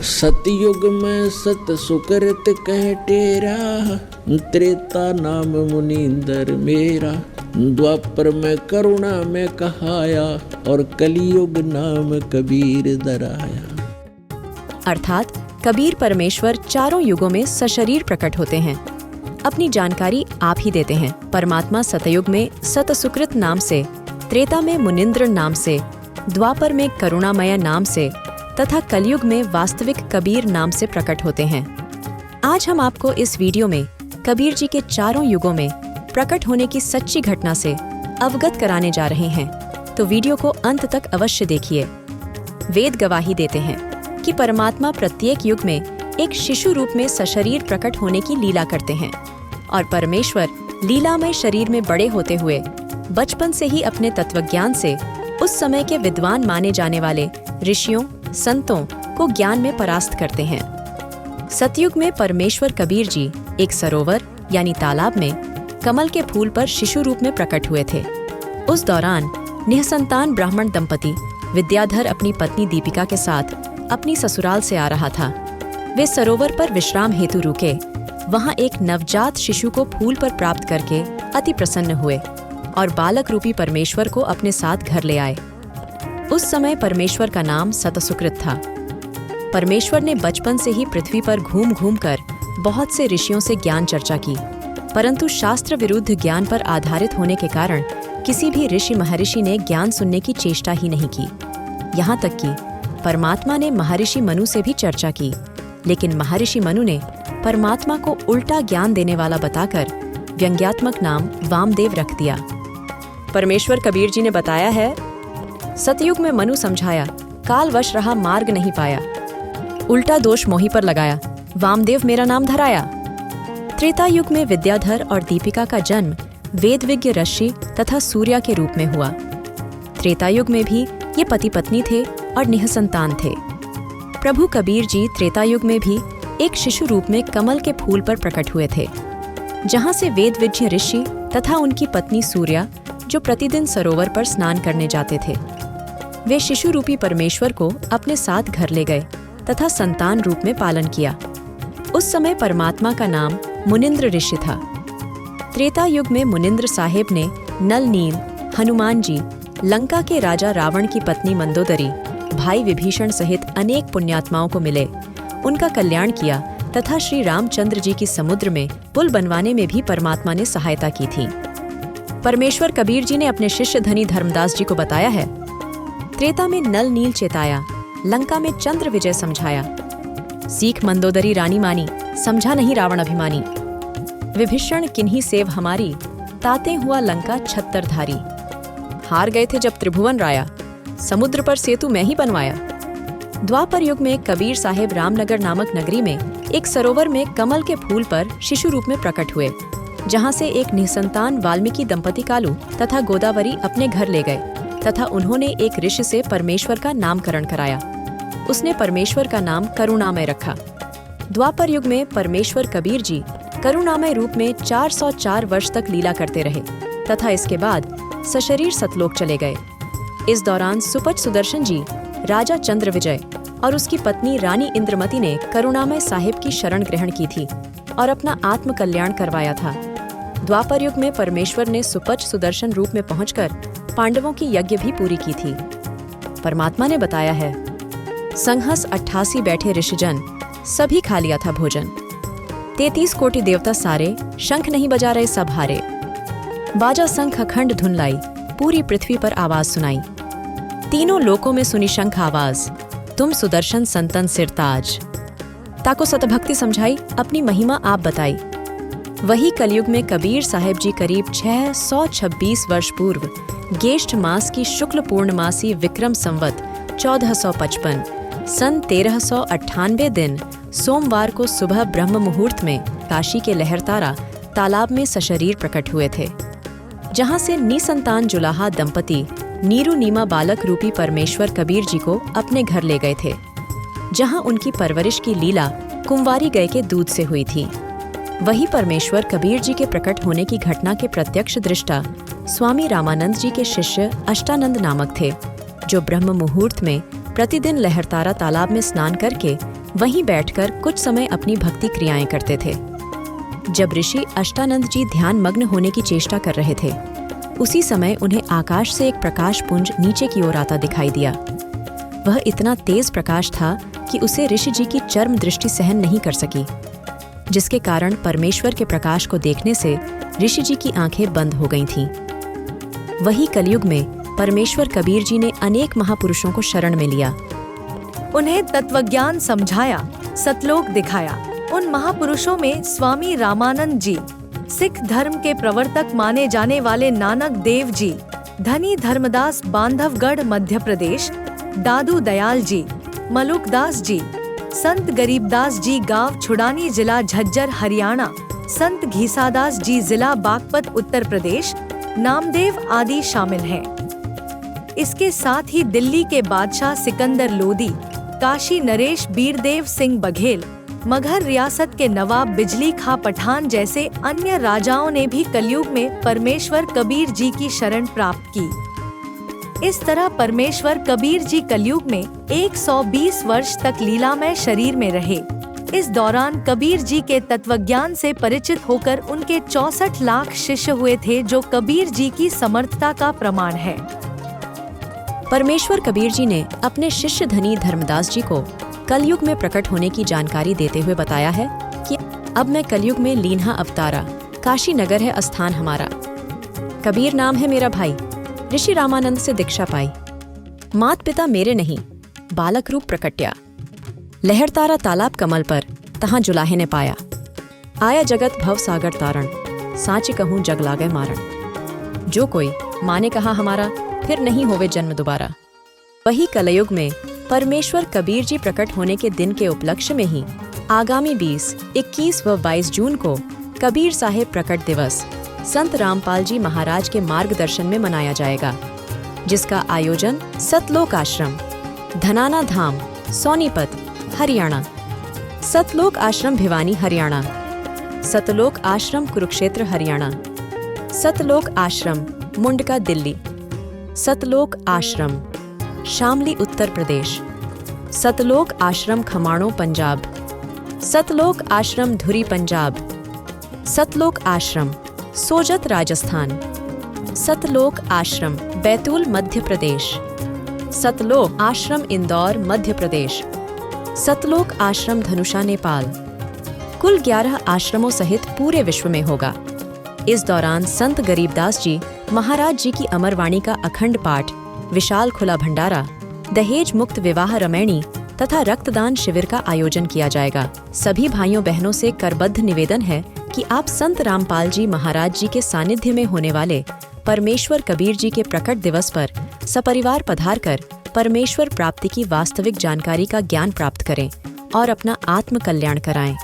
सतयुग में सत सुकृत कह टेरा, त्रेता नाम मुनींदर मेरा। द्वापर में करुणा में कहाया, और कलियुग नाम कबीर दराया। अर्थात कबीर परमेश्वर चारों युगों में सशरीर प्रकट होते हैं। अपनी जानकारी आप ही देते हैं। परमात्मा सतयुग में सत सुकृत नाम से, त्रेता में मुनिंद्र नाम से, द्वापर में करुणामय नाम से तथा कलयुग में वास्तविक कबीर नाम से प्रकट होते हैं। आज हम आपको इस वीडियो में कबीर जी के चारों युगों में प्रकट होने की सच्ची घटना से अवगत कराने जा रहे हैं, तो वीडियो को अंत तक अवश्य देखिए। वेद गवाही देते हैं कि परमात्मा प्रत्येक युग में एक शिशु रूप में सशरीर प्रकट होने की लीला करते हैं और परमेश्वर लीलामय शरीर में बड़े होते हुए बचपन से ही अपने तत्वज्ञान से उस समय के विद्वान माने जाने वाले ऋषियों संतों को ज्ञान में परास्त करते हैं। सतयुग में परमेश्वर कबीर जी एक सरोवर यानी तालाब में कमल के फूल पर शिशु रूप में प्रकट हुए थे। उस दौरान निःसंतान ब्राह्मण दंपति विद्याधर अपनी पत्नी दीपिका के साथ अपनी ससुराल से आ रहा था। वे सरोवर पर विश्राम हेतु रुके। वहां एक नवजात शिशु को फूल पर प्राप्त करके अति प्रसन्न हुए और बालक रूपी परमेश्वर को अपने साथ घर ले आए। उस समय परमेश्वर का नाम सतसुकृत था। परमेश्वर ने बचपन से ही पृथ्वी पर घूम घूम कर बहुत से ऋषियों से ज्ञान चर्चा की, परंतु शास्त्र विरुद्ध ज्ञान पर आधारित होने के कारण किसी भी ऋषि महर्षि ने ज्ञान सुनने की चेष्टा ही नहीं की। यहाँ तक कि परमात्मा ने महर्षि मनु से भी चर्चा की, लेकिन महर्षि मनु ने परमात्मा को उल्टा ज्ञान देने वाला बताकर व्यंग्यात्मक नाम वामदेव रख दिया। परमेश्वर कबीर जी ने बताया है, सतयुग में मनु समझाया, कालवश रहा मार्ग नहीं पाया। उल्टा दोष मोही पर लगाया, वामदेव मेरा नाम धराया। त्रेता युग में विद्याधर और दीपिका का जन्म वेदविज्ञ ऋषि तथा सूर्या के रूप में हुआ। त्रेता युग में भी ये पति पत्नी थे और निःसंतान थे। प्रभु कबीर जी त्रेता युग में भी एक शिशु रूप में कमल के फूल पर प्रकट हुए थे, जहाँ से वेदविज्ञ ऋषि तथा उनकी पत्नी सूर्या जो प्रतिदिन सरोवर पर स्नान करने जाते थे, वे शिशु रूपी परमेश्वर को अपने साथ घर ले गए तथा संतान रूप में पालन किया। उस समय परमात्मा का नाम मुनिंद्र ऋषि था। त्रेता युग में मुनिंद्र साहेब ने नल नील, हनुमान जी, लंका के राजा रावण की पत्नी मंदोदरी, भाई विभीषण सहित अनेक पुण्यात्माओं को मिले, उनका कल्याण किया तथा श्री रामचंद्र जी की समुद्र में पुल बनवाने में भी परमात्मा ने सहायता की थी। परमेश्वर कबीर जी ने अपने शिष्य धनी धर्मदास जी को बताया है, त्रेता में नल नील चेताया, लंका में चंद्र विजय समझाया। सीख मंदोदरी रानी मानी, समझा नहीं रावण अभिमानी। विभीषण किन्हीं सेव हमारी, ताते हुआ लंका छत्तरधारी। हार गए थे जब त्रिभुवन राया, समुद्र पर सेतु मैं ही बनवाया। द्वापर युग में कबीर साहेब रामनगर नामक नगरी में एक सरोवर में कमल के फूल पर शिशु रूप में प्रकट हुए, जहाँ से एक निःसंतान वाल्मीकि दंपति कालू तथा गोदावरी अपने घर ले गए तथा उन्होंने एक ऋषि से परमेश्वर का नामकरण कराया। उसने परमेश्वर का नाम करुणामय रखा। द्वापर युग में परमेश्वर कबीर जी करुणामय रूप में 404 वर्ष तक लीला करते रहे तथा इसके बाद सशरीर सतलोक चले गए। इस दौरान सुपच सुदर्शन जी, राजा चंद्र विजय और उसकी पत्नी रानी इंद्रमती ने करुणामय साहिब की शरण ग्रहण की थी और अपना आत्म कल्याण करवाया था। द्वापर युग में परमेश्वर ने सुपच सुदर्शन रूप में पहुंचकर पांडवों की यज्ञ भी पूरी की थी। परमात्मा ने बताया है, संहस 88 बैठे ऋषिजन, सभी खा लिया था भोजन। 33 कोटि देवता सारे, शंख नहीं बजा रहे सब हारे। बाजा शंख अखंड धुन लाई, पूरी पृथ्वी पर आवाज सुनाई। तीनों लोकों में सुनी शंख आवाज, तुम सुदर्शन संतन सिरताज। ताको सतभक्ति समझाई, अपनी महिमा आप बताई। वही कलयुग में कबीर साहेब जी करीब 626 वर्ष पूर्व ज्येष्ठ मास की शुक्ल पूर्णमासी विक्रम संवत 1455 सन 1398 दिन सोमवार को सुबह ब्रह्म मुहूर्त में काशी के लहरतारा तालाब में सशरीर प्रकट हुए थे, जहां से निसंतान जुलाहा दंपति नीरू नीमा बालक रूपी परमेश्वर कबीर जी को अपने घर ले गए थे, जहां उनकी परवरिश की लीला कुंवारी गाय के दूध से हुई थी। वही परमेश्वर कबीर जी के प्रकट होने की घटना के प्रत्यक्ष दृष्टा स्वामी रामानंद जी के शिष्य अष्टानंद नामक थे, जो ब्रह्म मुहूर्त में प्रतिदिन लहरतारा तालाब में स्नान करके वहीं बैठकर कुछ समय अपनी भक्ति क्रियाएं करते थे। जब ऋषि अष्टानंद जी ध्यान मग्न होने की चेष्टा कर रहे थे, उसी समय उन्हें आकाश से एक प्रकाश पुंज नीचे की ओर आता दिखाई दिया। वह इतना तेज प्रकाश था कि उसे ऋषि जी की चर्म दृष्टि सहन नहीं कर सकी, जिसके कारण परमेश्वर के प्रकाश को देखने से ऋषि जी की आंखें बंद हो गई थीं। वही कलयुग में परमेश्वर कबीर जी ने अनेक महापुरुषों को शरण में लिया। उन्हें तत्वज्ञान समझाया, सतलोक दिखाया। उन महापुरुषों में स्वामी रामानंद जी, सिख धर्म के प्रवर्तक माने जाने वाले नानक देव जी, धनी धर्मदास बांधवगढ़ मध्य प्रदेश, दादू दयाल जी, मलुकदास जी, संत गरीबदास जी गांव छुड़ानी जिला झज्जर हरियाणा, संत घीसादास जी जिला बागपत उत्तर प्रदेश, नामदेव आदि शामिल हैं। इसके साथ ही दिल्ली के बादशाह सिकंदर लोदी, काशी नरेश बीरदेव सिंह बघेल, मगहर रियासत के नवाब बिजली खां पठान जैसे अन्य राजाओं ने भी कलयुग में परमेश्वर कबीर जी की शरण प्राप्त की। इस तरह परमेश्वर कबीर जी कलयुग में 120 वर्ष तक लीलामय शरीर में रहे। इस दौरान कबीर जी के तत्वज्ञान से परिचित होकर उनके 64 लाख शिष्य हुए थे, जो कबीर जी की समर्थता का प्रमाण है। परमेश्वर कबीर जी ने अपने शिष्य धनी धर्मदास जी को कलयुग में प्रकट होने की जानकारी देते हुए बताया है कि अब मैं कलयुग में लीन्हा अवतारा, काशी नगर है स्थान हमारा। कबीर नाम है मेरा भाई, ऋषि रामानंद से दीक्षा पाई। मात पिता मेरे नहीं, बालक रूप प्रकट्या। लहर तारा तालाब कमल पर, तहाँ जुलाहे ने पाया। आया जगत भव सागर तारण, साची कहूँ जग लागे मारण। जो कोई माने कहा हमारा, फिर नहीं होवे जन्म दोबारा। वही कलयुग में परमेश्वर कबीर जी प्रकट होने के दिन के उपलक्ष्य में ही आगामी 20, 21 व 22 जून को कबीर साहिब प्रकट दिवस संत रामपाल जी महाराज के मार्गदर्शन में मनाया जाएगा, जिसका आयोजन सतलोक आश्रम, धनाना धाम, सोनीपत, हरियाणा, सतलोक आश्रम भिवानी हरियाणा, सतलोक आश्रम कुरुक्षेत्र हरियाणा, सतलोक आश्रम मुंडका दिल्ली, सतलोक आश्रम शामली उत्तर प्रदेश, सतलोक आश्रम खमाणों पंजाब, सतलोक आश्रम धुरी पंजाब, सतलोक आश्रम सोजत राजस्थान, सतलोक आश्रम बैतूल मध्य प्रदेश, सतलोक आश्रम इंदौर मध्य प्रदेश, सतलोक आश्रम धनुषा नेपाल। कुल 11 आश्रमों सहित पूरे विश्व में होगा। इस दौरान संत गरीबदास जी महाराज जी की अमरवाणी का अखंड पाठ, विशाल खुला भंडारा, दहेज मुक्त विवाह रमैणी तथा रक्तदान शिविर का आयोजन किया जाएगा। सभी भाइयों बहनों से करबद्ध निवेदन है कि आप संत रामपाल जी महाराज जी के सानिध्य में होने वाले परमेश्वर कबीर जी के प्रकट दिवस पर सपरिवार पधार कर परमेश्वर प्राप्ति की वास्तविक जानकारी का ज्ञान प्राप्त करें और अपना आत्म कल्याण कराएं।